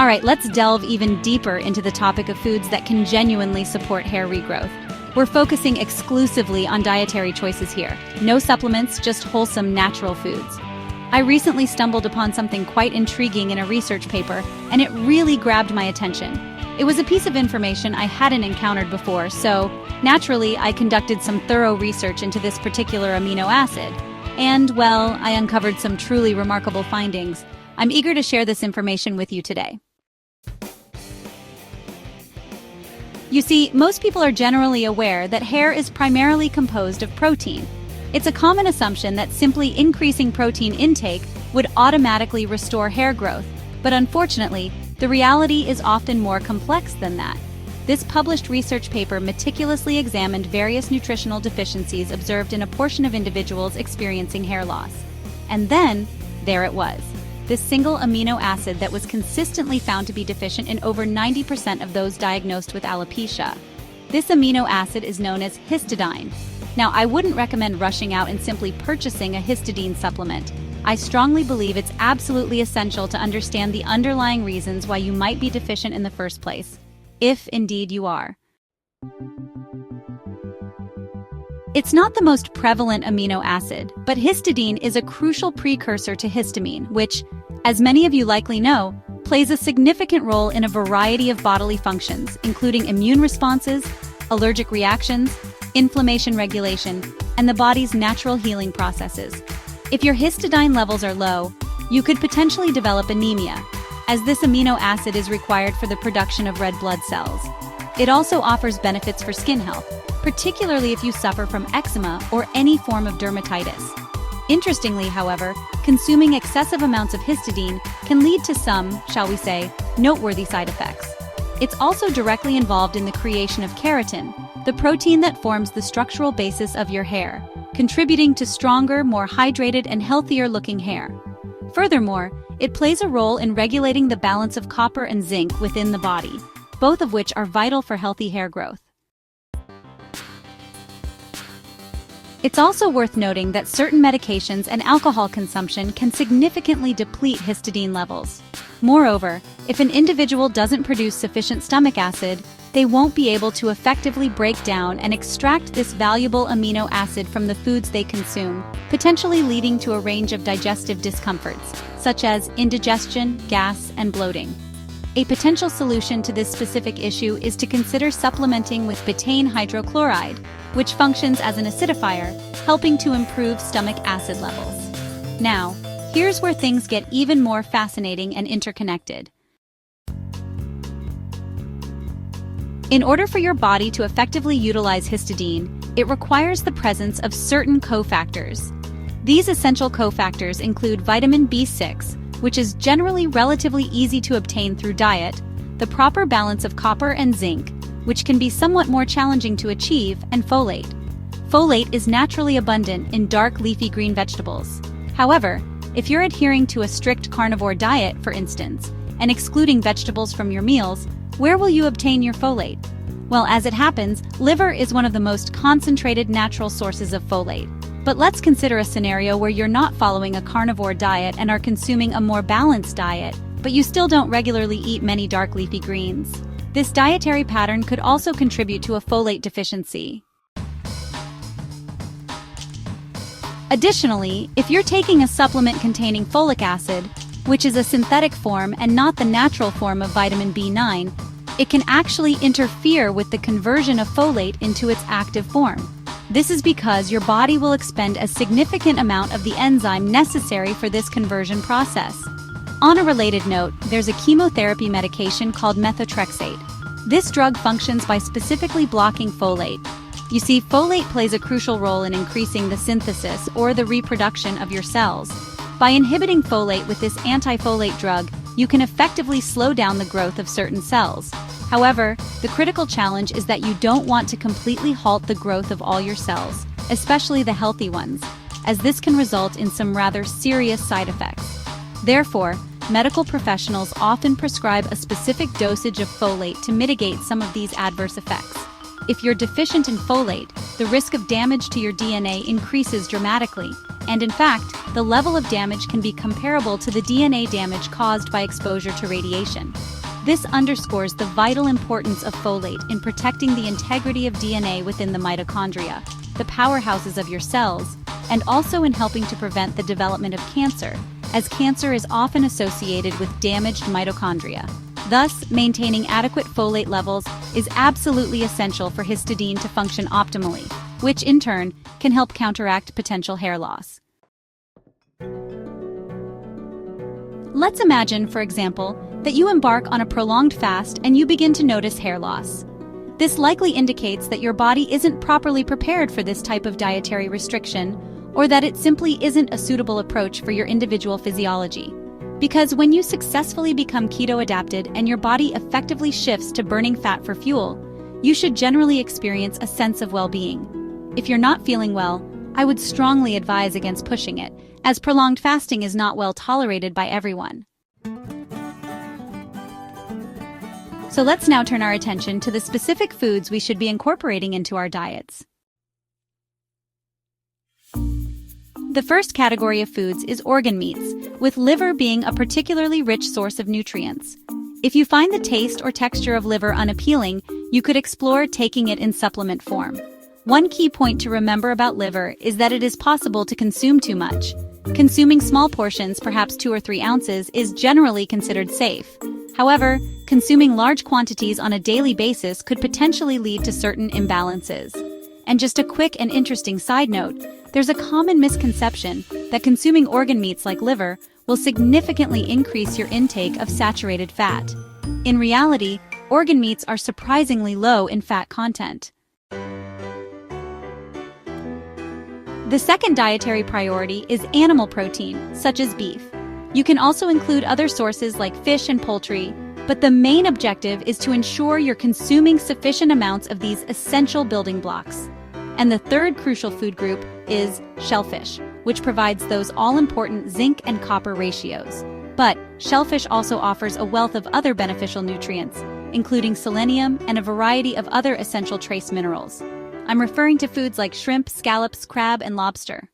Alright, let's delve even deeper into the topic of foods that can genuinely support hair regrowth. We're focusing exclusively on dietary choices here. No supplements, just wholesome, natural foods. I recently stumbled upon something quite intriguing in a research paper, and it really grabbed my attention. It was a piece of information I hadn't encountered before, so naturally I conducted some thorough research into this particular amino acid. And, well, I uncovered some truly remarkable findings. I'm eager to share this information with you today. You see, most people are generally aware that hair is primarily composed of protein. It's a common assumption that simply increasing protein intake would automatically restore hair growth, but unfortunately, the reality is often more complex than that. This published research paper meticulously examined various nutritional deficiencies observed in a portion of individuals experiencing hair loss. And then, there it was. This single amino acid that was consistently found to be deficient in over 90% of those diagnosed with alopecia. This amino acid is known as histidine. Now, I wouldn't recommend rushing out and simply purchasing a histidine supplement. I strongly believe it's absolutely essential to understand the underlying reasons why you might be deficient in the first place, if indeed you are. It's not the most prevalent amino acid, but histidine is a crucial precursor to histamine, which, as many of you likely know, plays a significant role in a variety of bodily functions, including immune responses, allergic reactions, inflammation regulation, and the body's natural healing processes. If your histidine levels are low, you could potentially develop anemia, as this amino acid is required for the production of red blood cells. It also offers benefits for skin health, particularly if you suffer from eczema or any form of dermatitis. Interestingly, however, consuming excessive amounts of histidine can lead to some, shall we say, noteworthy side effects. It's also directly involved in the creation of keratin, the protein that forms the structural basis of your hair, contributing to stronger, more hydrated, and healthier-looking hair. Furthermore, it plays a role in regulating the balance of copper and zinc within the body, both of which are vital for healthy hair growth. It's also worth noting that certain medications and alcohol consumption can significantly deplete histidine levels. Moreover, if an individual doesn't produce sufficient stomach acid, they won't be able to effectively break down and extract this valuable amino acid from the foods they consume, potentially leading to a range of digestive discomforts, such as indigestion, gas, and bloating. A potential solution to this specific issue is to consider supplementing with betaine hydrochloride, which functions as an acidifier, helping to improve stomach acid levels. Now, here's where things get even more fascinating and interconnected. In order for your body to effectively utilize histidine, it requires the presence of certain cofactors. These essential cofactors include vitamin B6, which is generally relatively easy to obtain through diet, the proper balance of copper and zinc, which can be somewhat more challenging to achieve, and folate. Folate is naturally abundant in dark leafy green vegetables. However, if you're adhering to a strict carnivore diet, for instance, and excluding vegetables from your meals, where will you obtain your folate? Well, as it happens, liver is one of the most concentrated natural sources of folate. But let's consider a scenario where you're not following a carnivore diet and are consuming a more balanced diet, but you still don't regularly eat many dark leafy greens. This dietary pattern could also contribute to a folate deficiency. Additionally, if you're taking a supplement containing folic acid, which is a synthetic form and not the natural form of vitamin B9, it can actually interfere with the conversion of folate into its active form. This is because your body will expend a significant amount of the enzyme necessary for this conversion process. On a related note, there's a chemotherapy medication called methotrexate. This drug functions by specifically blocking folate. You see, folate plays a crucial role in increasing the synthesis or the reproduction of your cells. By inhibiting folate with this anti-folate drug, you can effectively slow down the growth of certain cells. However, the critical challenge is that you don't want to completely halt the growth of all your cells, especially the healthy ones, as this can result in some rather serious side effects. Therefore, medical professionals often prescribe a specific dosage of folate to mitigate some of these adverse effects. If you're deficient in folate, the risk of damage to your DNA increases dramatically, And in fact, the level of damage can be comparable to the DNA damage caused by exposure to radiation. This underscores the vital importance of folate in protecting the integrity of DNA within the mitochondria, the powerhouses of your cells, and also in helping to prevent the development of cancer, as cancer is often associated with damaged mitochondria. Thus, maintaining adequate folate levels is absolutely essential for histidine to function optimally, which in turn can help counteract potential hair loss. Let's imagine, for example, that you embark on a prolonged fast and you begin to notice hair loss. This likely indicates that your body isn't properly prepared for this type of dietary restriction, or that it simply isn't a suitable approach for your individual physiology. Because when you successfully become keto-adapted and your body effectively shifts to burning fat for fuel, you should generally experience a sense of well-being. If you're not feeling well, I would strongly advise against pushing it, as prolonged fasting is not well tolerated by everyone. So let's now turn our attention to the specific foods we should be incorporating into our diets. The first category of foods is organ meats, with liver being a particularly rich source of nutrients. If you find the taste or texture of liver unappealing, you could explore taking it in supplement form. One key point to remember about liver is that it is possible to consume too much. Consuming small portions, perhaps 2 or 3 ounces, is generally considered safe. However, consuming large quantities on a daily basis could potentially lead to certain imbalances. And just a quick and interesting side note, there's a common misconception that consuming organ meats like liver will significantly increase your intake of saturated fat. In reality, organ meats are surprisingly low in fat content. The second dietary priority is animal protein, such as beef. You can also include other sources like fish and poultry, but the main objective is to ensure you're consuming sufficient amounts of these essential building blocks. And the third crucial food group is shellfish, which provides those all-important zinc and copper ratios. But shellfish also offers a wealth of other beneficial nutrients, including selenium and a variety of other essential trace minerals. I'm referring to foods like shrimp, scallops, crab, and lobster.